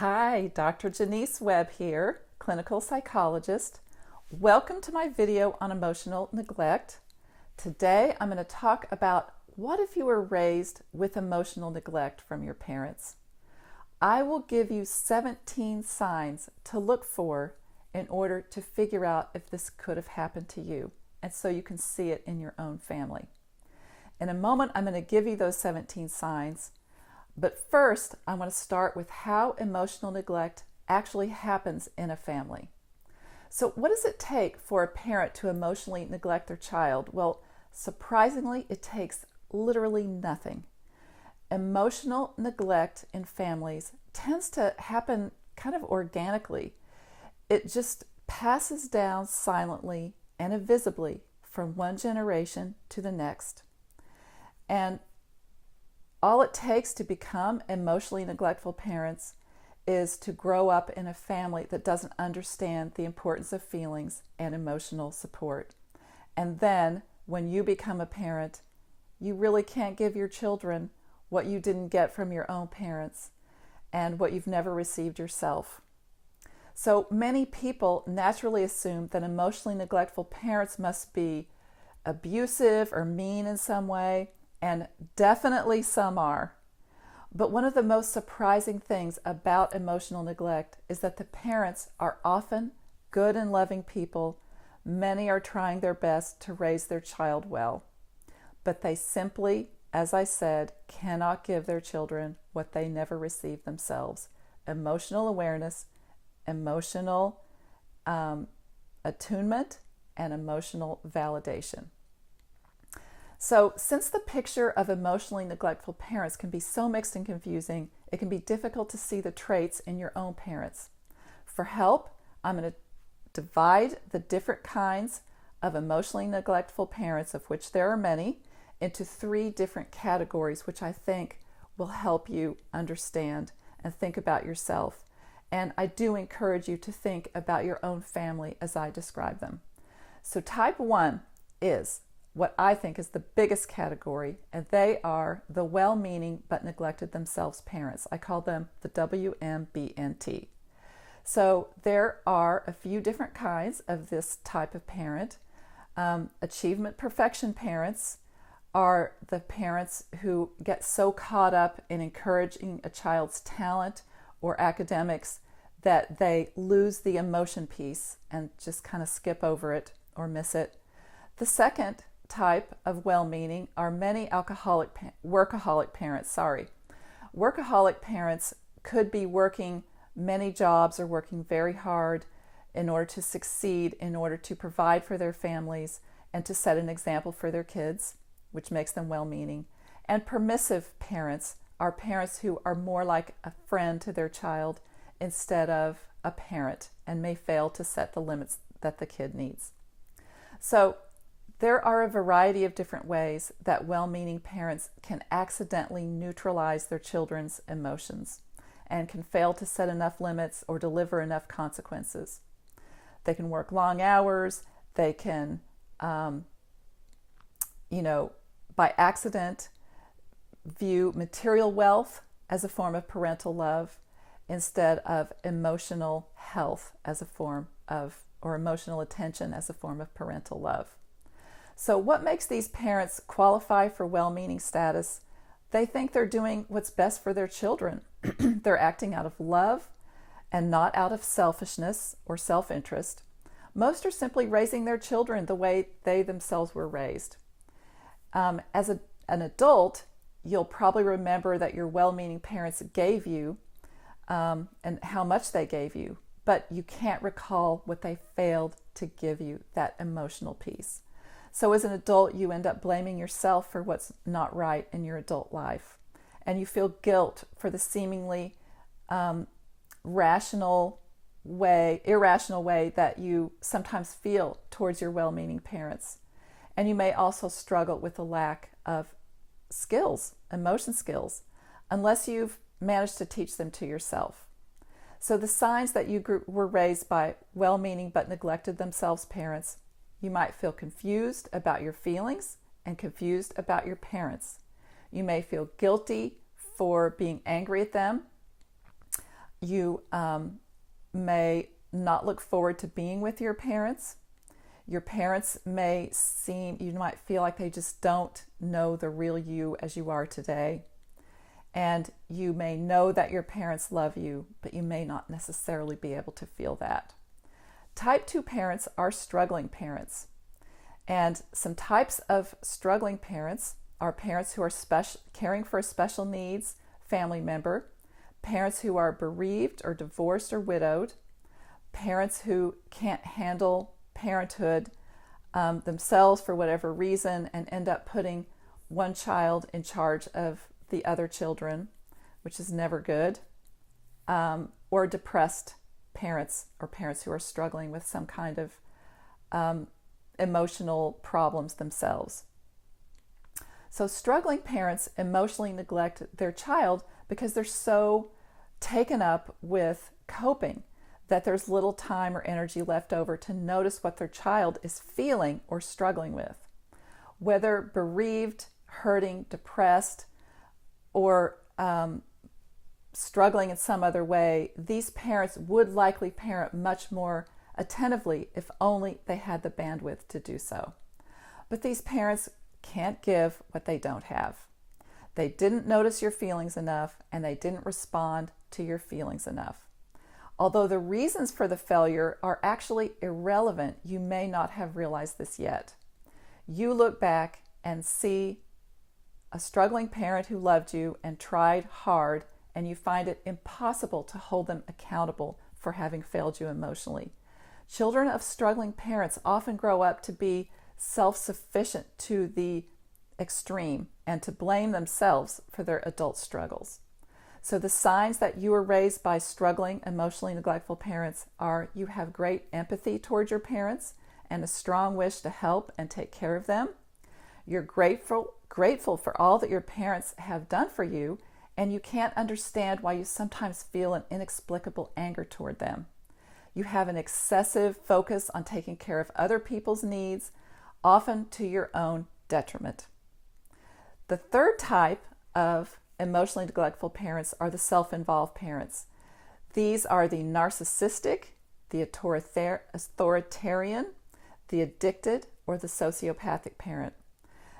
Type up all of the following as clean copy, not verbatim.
Hi, Dr. Jonice Webb here, clinical psychologist. Welcome to my video on emotional neglect. Today I'm going to talk about what if you were raised with emotional neglect from your parents. I will give you 17 signs to look for in order to figure out if this could have happened to you, and so you can see it in your own family. In a moment, I'm going to give you those 17 signs. But first, I want to start with how emotional neglect actually happens in a family. So what does it take for a parent to emotionally neglect their child? Well, surprisingly, it takes literally nothing. Emotional neglect in families tends to happen kind of organically. It just passes down silently and invisibly from one generation to the next. And all it takes to become emotionally neglectful parents is to grow up in a family that doesn't understand the importance of feelings and emotional support. And then when you become a parent, you really can't give your children what you didn't get from your own parents and what you've never received yourself. So many people naturally assume that emotionally neglectful parents must be abusive or mean in some way. And definitely some are. But one of the most surprising things about emotional neglect is that the parents are often good and loving people. Many are trying their best to raise their child well. But they simply, as I said, cannot give their children what they never received themselves: emotional awareness, emotional attunement, and emotional validation. So since the picture of emotionally neglectful parents can be so mixed and confusing, it can be difficult to see the traits in your own parents. For help, I'm going to divide the different kinds of emotionally neglectful parents, of which there are many, into 3 different categories, which I think will help you understand and think about yourself. And I do encourage you to think about your own family as I describe them. So type 1 is what I think is the biggest category, and they are the well-meaning but neglected themselves parents. I call them the WMBNT. So there are a few different kinds of this type of parent. Achievement perfection parents are the parents who get so caught up in encouraging a child's talent or academics that they lose the emotion piece and just kind of skip over it or miss it. The second type of well-meaning are many workaholic parents. Workaholic parents could be working many jobs or working very hard in order to succeed, in order to provide for their families and to set an example for their kids, which makes them well-meaning. And permissive parents are parents who are more like a friend to their child instead of a parent and may fail to set the limits that the kid needs. So there are a variety of different ways that well-meaning parents can accidentally neutralize their children's emotions and can fail to set enough limits or deliver enough consequences. They can work long hours. They can, by accident, view material wealth as a form of parental love instead of emotional health as a form of, or emotional attention as a form of parental love. So what makes these parents qualify for well-meaning status? They think they're doing what's best for their children. They're acting out of love and not out of selfishness or self-interest. Most are simply raising their children the way they themselves were raised. As an adult, you'll probably remember that your well-meaning parents gave you and how much they gave you, but you can't recall what they failed to give you, that emotional piece. So as an adult, you end up blaming yourself for what's not right in your adult life. And you feel guilt for the seemingly irrational way that you sometimes feel towards your well-meaning parents. And you may also struggle with a lack of skills, emotion skills, unless you've managed to teach them to yourself. So the signs that you were raised by well-meaning but neglected themselves parents: you might feel confused about your feelings and confused about your parents. You may feel guilty for being angry at them. You may not look forward to being with your parents. Your parents you might feel like they just don't know the real you as you are today. And you may know that your parents love you, but you may not necessarily be able to feel that. Type 2 parents are struggling parents. And some types of struggling parents are parents who are caring for a special needs family member, parents who are bereaved or divorced or widowed, parents who can't handle parenthood themselves for whatever reason and end up putting one child in charge of the other children, which is never good, or depressed parents or parents who are struggling with some kind of emotional problems themselves. So struggling parents emotionally neglect their child because they're so taken up with coping that there's little time or energy left over to notice what their child is feeling or struggling with. Whether bereaved, hurting, depressed, or struggling in some other way, these parents would likely parent much more attentively if only they had the bandwidth to do so. But these parents can't give what they don't have. They didn't notice your feelings enough, and they didn't respond to your feelings enough. Although the reasons for the failure are actually irrelevant, you may not have realized this yet. You look back and see a struggling parent who loved you and tried hard, and you find it impossible to hold them accountable for having failed you emotionally. Children of struggling parents often grow up to be self-sufficient to the extreme and to blame themselves for their adult struggles. So the signs that you were raised by struggling, emotionally neglectful parents are you have great empathy towards your parents and a strong wish to help and take care of them. You're grateful for all that your parents have done for you, and you can't understand why you sometimes feel an inexplicable anger toward them. You have an excessive focus on taking care of other people's needs, often to your own detriment. The third type of emotionally neglectful parents are the self-involved parents. These are the narcissistic, the authoritarian, the addicted, or the sociopathic parent.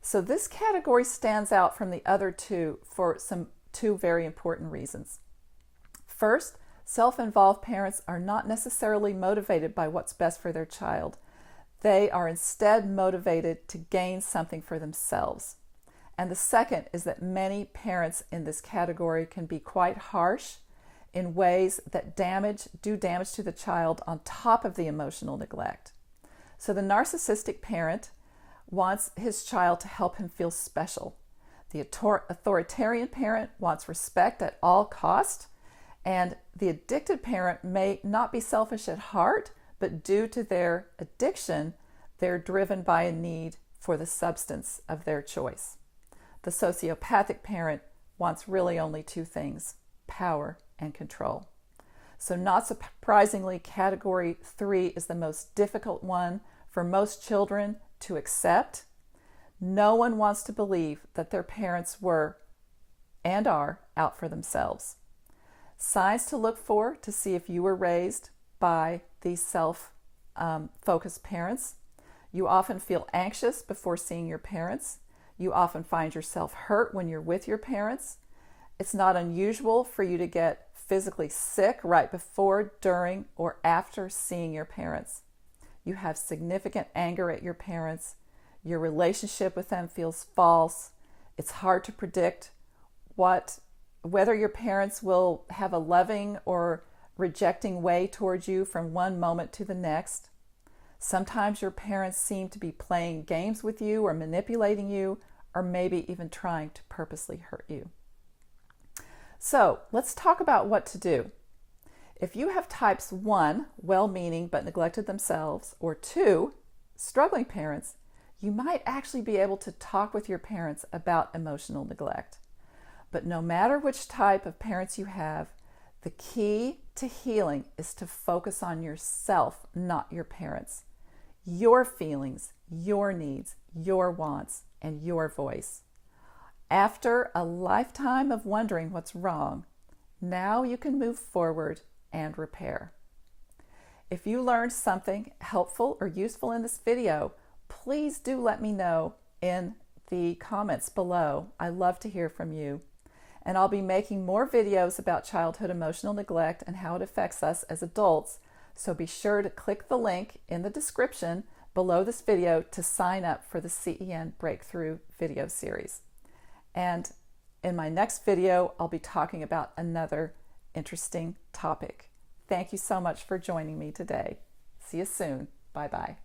So this category stands out from the other two for two very important reasons. First, self-involved parents are not necessarily motivated by what's best for their child. They are instead motivated to gain something for themselves. And the second is that many parents in this category can be quite harsh in ways that do damage to the child on top of the emotional neglect. So the narcissistic parent wants his child to help him feel special. The authoritarian parent wants respect at all cost, and the addicted parent may not be selfish at heart, but due to their addiction, they're driven by a need for the substance of their choice. The sociopathic parent wants really only two things: power and control. So not surprisingly, category 3 is the most difficult one for most children to accept. No one wants to believe that their parents were and are out for themselves. Signs to look for to see if you were raised by these self-focused parents. You often feel anxious before seeing your parents. You often find yourself hurt when you're with your parents. It's not unusual for you to get physically sick right before, during, or after seeing your parents. You have significant anger at your parents. Your relationship with them feels false. It's hard to predict whether your parents will have a loving or rejecting way towards you from one moment to the next. Sometimes your parents seem to be playing games with you or manipulating you, or maybe even trying to purposely hurt you. So let's talk about what to do. If you have types 1, well-meaning but neglected themselves, or 2, struggling parents, you might actually be able to talk with your parents about emotional neglect. But no matter which type of parents you have, the key to healing is to focus on yourself, not your parents. Your feelings, your needs, your wants, and your voice. After a lifetime of wondering what's wrong, Now you can move forward and repair. If you learned something helpful or useful in this video, please do let me know in the comments below. I love to hear from you. And I'll be making more videos about childhood emotional neglect and how it affects us as adults. So be sure to click the link in the description below this video to sign up for the CEN Breakthrough video series. And in my next video, I'll be talking about another interesting topic. Thank you so much for joining me today. See you soon. Bye-bye.